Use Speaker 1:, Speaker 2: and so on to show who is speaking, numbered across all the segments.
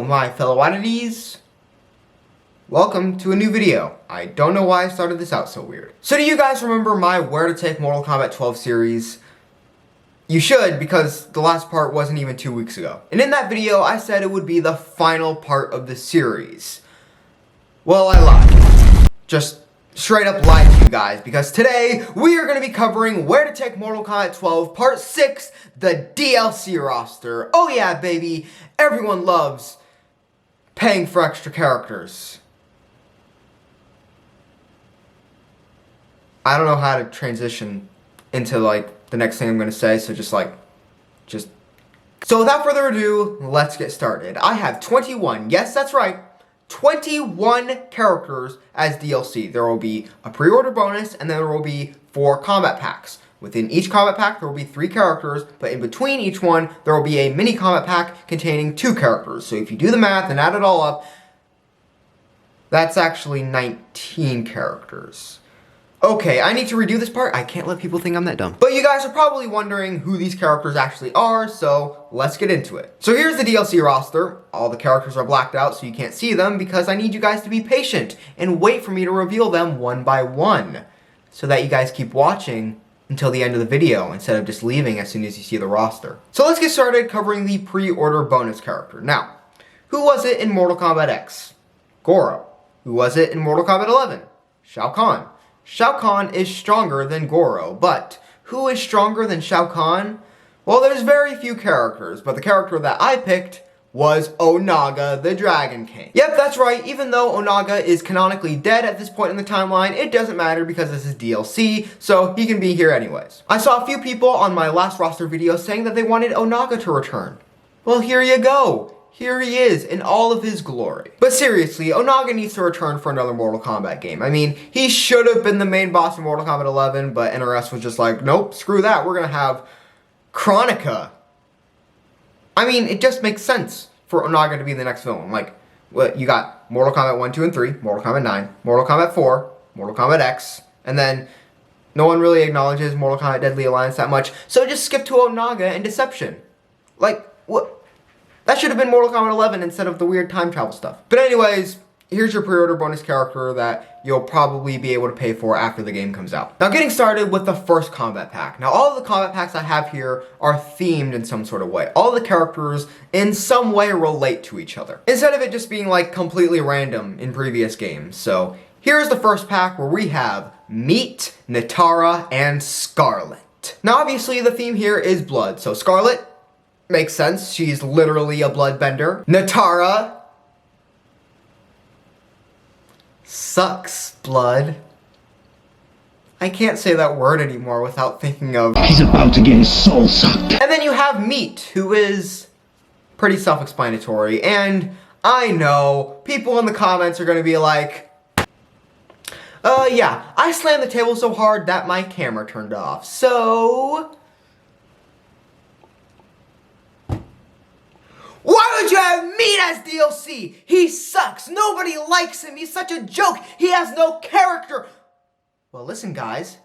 Speaker 1: my fellow oddities. Welcome to a new video. I don't know why I started this out so weird. So do you guys remember my Where To Take Mortal Kombat 12 series? You should, because the last part wasn't even 2 weeks ago. And in that video, I said it would be the final part of the series. Well, I lied. Just straight up lied to you guys, because today we are going to be covering Where To Take Mortal Kombat 12 Part 6, the DLC roster. Oh yeah, baby, everyone loves paying for extra characters. I don't know how to transition into like the next thing I'm going to say, so So without further ado, let's get started. I have 21, yes that's right, 21 characters as DLC. There will be a pre-order bonus, and then there will be 4 combat packs. Within each combat pack, there will be 3 characters, but in between each one, there will be a mini combat pack containing 2 characters. So if you do the math and add it all up, that's actually 19 characters. Okay, I need to redo this part. I can't let people think I'm that dumb. But you guys are probably wondering who these characters actually are, so let's get into it. So here's the DLC roster. All the characters are blacked out so you can't see them because I need you guys to be patient and wait for me to reveal them one by one, so that you guys keep watching until the end of the video instead of just leaving as soon as you see the roster. So let's get started covering the pre-order bonus character. Now, who was it in Mortal Kombat X? Goro. Who was it in Mortal Kombat 11? Shao Kahn. Shao Kahn is stronger than Goro, but who is stronger than Shao Kahn? Well, there's very few characters, but the character that I picked was Onaga, the Dragon King. Yep, that's right, even though Onaga is canonically dead at this point in the timeline, it doesn't matter because this is DLC, so he can be here anyways. I saw a few people on my last roster video saying that they wanted Onaga to return. Well, here you go. Here he is in all of his glory. But seriously, Onaga needs to return for another Mortal Kombat game. I mean, he should have been the main boss in Mortal Kombat 11, but NRS was just like, nope, screw that, we're gonna have Kronika. I mean, it just makes sense for Onaga to be the next villain. Like, what, you got Mortal Kombat 1, 2, and 3, Mortal Kombat 9, Mortal Kombat 4, Mortal Kombat X, and then no one really acknowledges Mortal Kombat Deadly Alliance that much, so just skip to Onaga and Deception. Like, what? That should have been Mortal Kombat 11 instead of the weird time travel stuff. But anyways, here's your pre-order bonus character that you'll probably be able to pay for after the game comes out. Now getting started with the first combat pack. Now all of the combat packs I have here are themed in some sort of way. All the characters in some way relate to each other, instead of it just being like completely random in previous games. So here's the first pack where we have Meat, Natara, and Scarlet. Now obviously the theme here is blood. So Scarlet, makes sense, she's literally a bloodbender. Natara sucks blood. I can't say that word anymore without thinking of
Speaker 2: he's about to get his soul sucked.
Speaker 1: And then you have Meat, who is pretty self-explanatory. And I know people in the comments are gonna be like, yeah, I slammed the table so hard that my camera turned off. So why would you have Meat as DLC? He sucks. Nobody likes him. He's such a joke. He has no character. Well, listen, guys.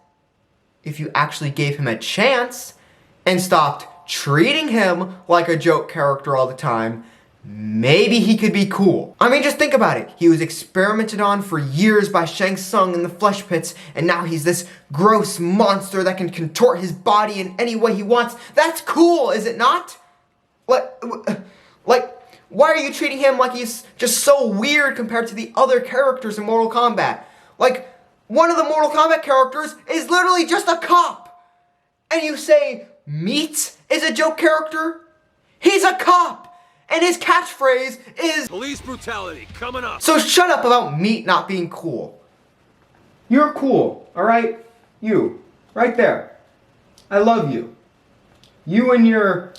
Speaker 1: If you actually gave him a chance and stopped treating him like a joke character all the time, maybe he could be cool. I mean, just think about it. He was experimented on for years by Shang Tsung in the flesh pits, and now he's this gross monster that can contort his body in any way he wants. That's cool, is it not? Like, why are you treating him like he's just so weird compared to the other characters in Mortal Kombat? Like, one of the Mortal Kombat characters is literally just a cop. And you say Meat is a joke character? He's a cop. And his catchphrase is
Speaker 3: police brutality coming up.
Speaker 1: So shut up about Meat not being cool. You're cool, alright? You, right there. I love you. You and your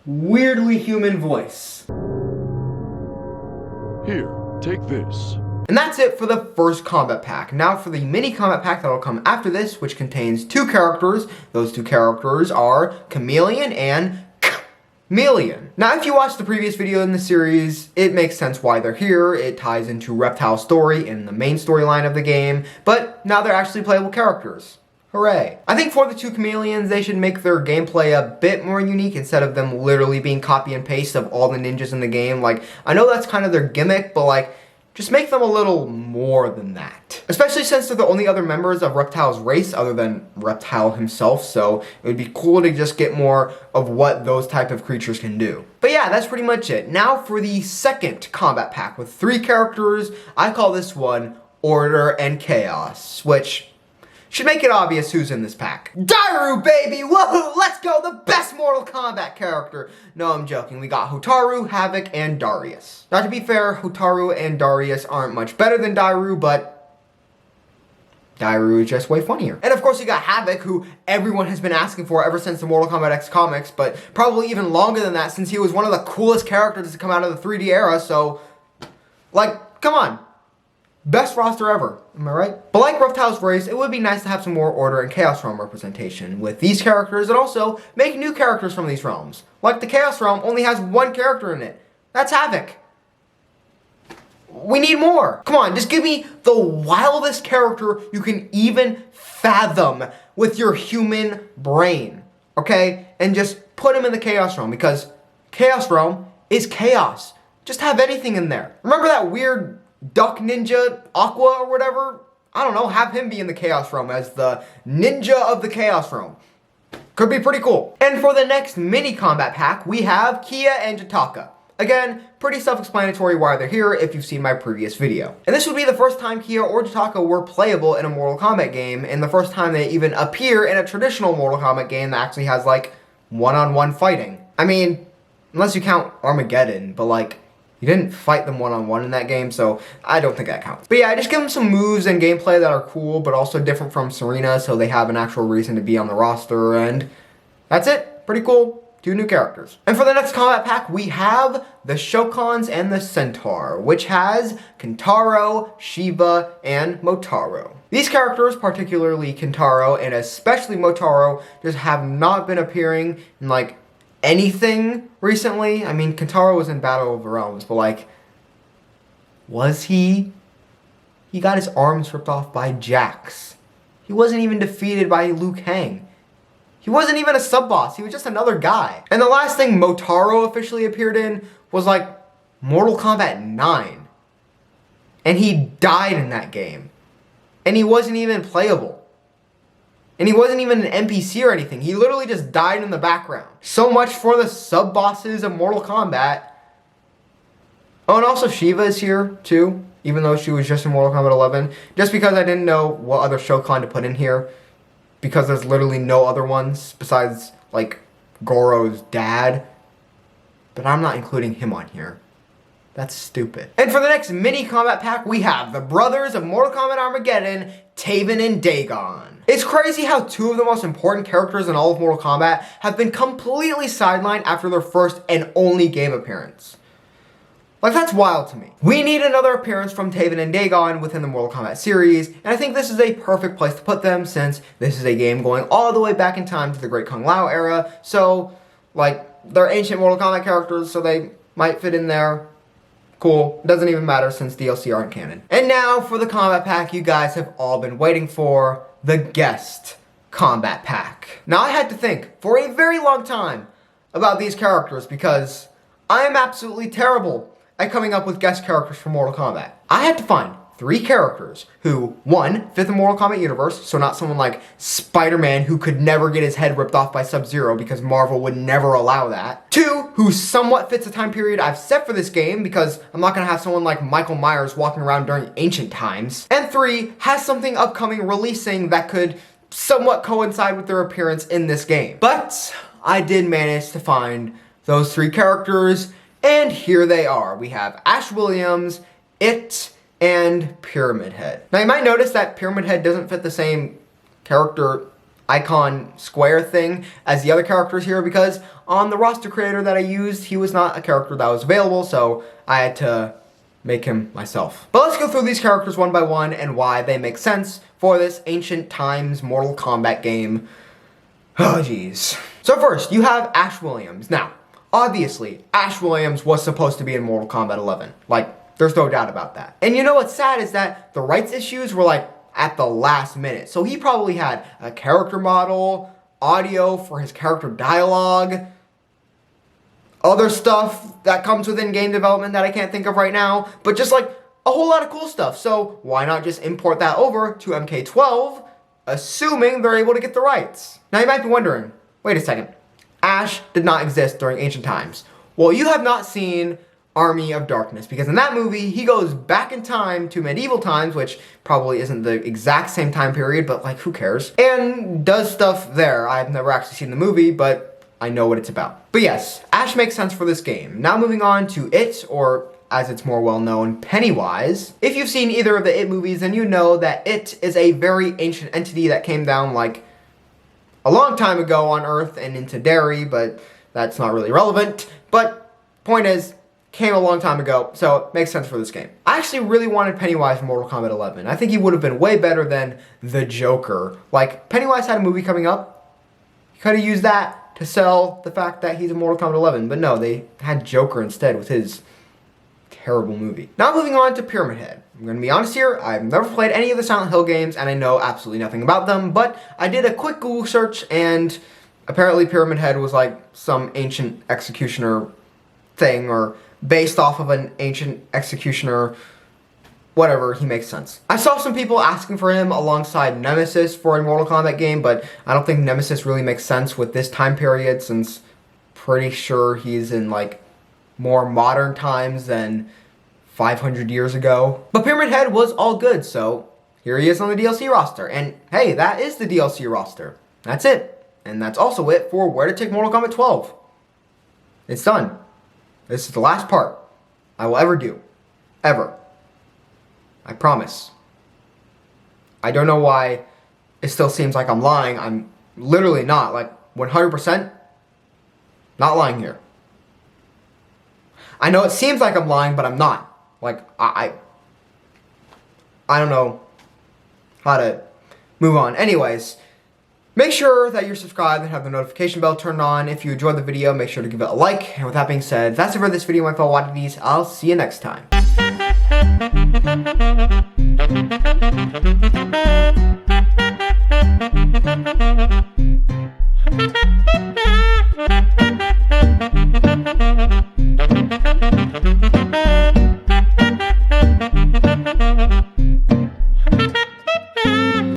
Speaker 1: weirdly human voice.
Speaker 3: Here, take this.
Speaker 1: And that's it for the first combat pack. Now for the mini combat pack that'll come after this, which contains 2 characters. Those 2 characters are Chameleon and Chameleon. Now if you watched the previous video in the series, it makes sense why they're here. It ties into Reptile's story in the main storyline of the game, but now they're actually playable characters. Hooray. I think for the two Chameleons, they should make their gameplay a bit more unique instead of them literally being copy and paste of all the ninjas in the game. Like, I know that's kind of their gimmick, but like, just make them a little more than that. Especially since they're the only other members of Reptile's race other than Reptile himself, so it would be cool to just get more of what those type of creatures can do. But yeah, that's pretty much it. Now for the second combat pack with 3 characters, I call this one Order and Chaos, which should make it obvious who's in this pack. Daru, baby! Woohoo! Let's go! The best Mortal Kombat character! No, I'm joking. We got Hotaru, Havoc, and Darius. Now, to be fair, Hotaru and Darius aren't much better than Daru, but Daru is just way funnier. And of course, you got Havoc, who everyone has been asking for ever since the Mortal Kombat X comics, but probably even longer than that since he was one of the coolest characters to come out of the 3D era, so, like, come on. Best roster ever, am I right? But like Reptile's race, it would be nice to have some more Order and Chaos Realm representation with these characters and also make new characters from these realms. Like the Chaos Realm only has 1 character in it. That's Havoc. We need more. Come on, just give me the wildest character you can even fathom with your human brain, okay? And just put him in the Chaos Realm because Chaos Realm is chaos. Just have anything in there. Remember that weird Duck Ninja Aqua or whatever? I don't know, have him be in the Chaos Realm as the ninja of the Chaos Realm. Could be pretty cool. And for the next mini combat pack, we have Kia and Jataka. Again, pretty self-explanatory why they're here if you've seen my previous video. And this would be the first time Kia or Jataka were playable in a Mortal Kombat game, and the first time they even appear in a traditional Mortal Kombat game that actually has, like, one-on-one fighting. I mean, unless you count Armageddon, but like, you didn't fight them one-on-one in that game, so I don't think that counts. But yeah, just give them some moves and gameplay that are cool, but also different from Serena, so they have an actual reason to be on the roster, and that's it. Pretty cool. 2 new characters. And for the next combat pack, we have the Shokons and the Centaur, which has Kentaro, Shiva, and Motaro. These characters, particularly Kentaro and especially Motaro, just have not been appearing in like anything recently. I mean, Kentaro was in Battle of the Realms, but like, was he? He got his arms ripped off by Jax. He wasn't even defeated by Liu Kang. He wasn't even a sub-boss, he was just another guy. And the last thing Motaro officially appeared in was like Mortal Kombat 9. And he died in that game. And he wasn't even playable. And he wasn't even an NPC or anything. He literally just died in the background. So much for the sub-bosses of Mortal Kombat. Oh, and also Shiva is here too, even though she was just in Mortal Kombat 11. Just because I didn't know what other Shokon to put in here. Because there's literally no other ones besides, like, Goro's dad. But I'm not including him on here. That's stupid. And for the next mini combat pack, we have the brothers of Mortal Kombat Armageddon, Taven and Dagon. It's crazy how 2 of the most important characters in all of Mortal Kombat have been completely sidelined after their first and only game appearance. Like, that's wild to me. We need another appearance from Taven and Dagon within the Mortal Kombat series, and I think this is a perfect place to put them since this is a game going all the way back in time to the Great Kung Lao era, so, like, they're ancient Mortal Kombat characters, so they might fit in there. Cool. Doesn't even matter since DLC aren't canon. And now for the combat pack you guys have all been waiting for, the guest combat pack. Now I had to think for a very long time about these characters because I am absolutely terrible at coming up with guest characters for Mortal Kombat. I had to find 3 characters who, 1, fit the Mortal Kombat universe, so not someone like Spider-Man who could never get his head ripped off by Sub-Zero because Marvel would never allow that. 2, who somewhat fits the time period I've set for this game because I'm not gonna have someone like Michael Myers walking around during ancient times. And 3, has something upcoming releasing that could somewhat coincide with their appearance in this game. But I did manage to find those 3 characters, and here they are. We have Ash Williams, It, and Pyramid Head. Now you might notice that Pyramid Head doesn't fit the same character icon square thing as the other characters here because on the roster creator that I used, he was not a character that was available, so I had to make him myself. But let's go through these characters one by one and why they make sense for this ancient times Mortal Kombat game. Oh jeez. So first, you have Ash Williams. Now, obviously, Ash Williams was supposed to be in Mortal Kombat 11. Like, there's no doubt about that. And you know what's sad is that the rights issues were like at the last minute. So he probably had a character model, audio for his character dialogue, other stuff that comes within game development that I can't think of right now, but just like a whole lot of cool stuff. So why not just import that over to MK12, assuming they're able to get the rights? Now you might be wondering, wait a second, Ash did not exist during ancient times. Well, you have not seen Army of Darkness, because in that movie, he goes back in time to medieval times, which probably isn't the exact same time period, but like, who cares? And does stuff there. I've never actually seen the movie, but I know what it's about. But yes, Ash makes sense for this game. Now moving on to It, or as it's more well known, Pennywise. If you've seen either of the It movies, then you know that It is a very ancient entity that came down like a long time ago on Earth and into Derry, but that's not really relevant. But point is, came a long time ago, so it makes sense for this game. I actually really wanted Pennywise from Mortal Kombat 11. I think he would have been way better than the Joker. Like, Pennywise had a movie coming up. He could have used that to sell the fact that he's in Mortal Kombat 11, but no, they had Joker instead with his terrible movie. Now moving on to Pyramid Head. I'm gonna be honest here, I've never played any of the Silent Hill games and I know absolutely nothing about them, but I did a quick Google search and apparently Pyramid Head was like some ancient executioner thing, or based off of an ancient executioner, whatever, he makes sense. I saw some people asking for him alongside Nemesis for a Mortal Kombat game, but I don't think Nemesis really makes sense with this time period, since pretty sure he's in like more modern times than 500 years ago. But Pyramid Head was all good, so here he is on the DLC roster. And hey, that is the DLC roster. That's it. And that's also it for Where to Take Mortal Kombat 12. It's done. This is the last part I will ever do. Ever. I promise. I don't know why it still seems like I'm lying. I'm literally not. Like, 100% not lying here. I know it seems like I'm lying, but I'm not. Like, I don't know how to move on. Anyways, make sure that you're subscribed and have the notification bell turned on. If you enjoyed the video, make sure to give it a like. And with that being said, that's it for this video, my fellow oddities. I'll see you next time.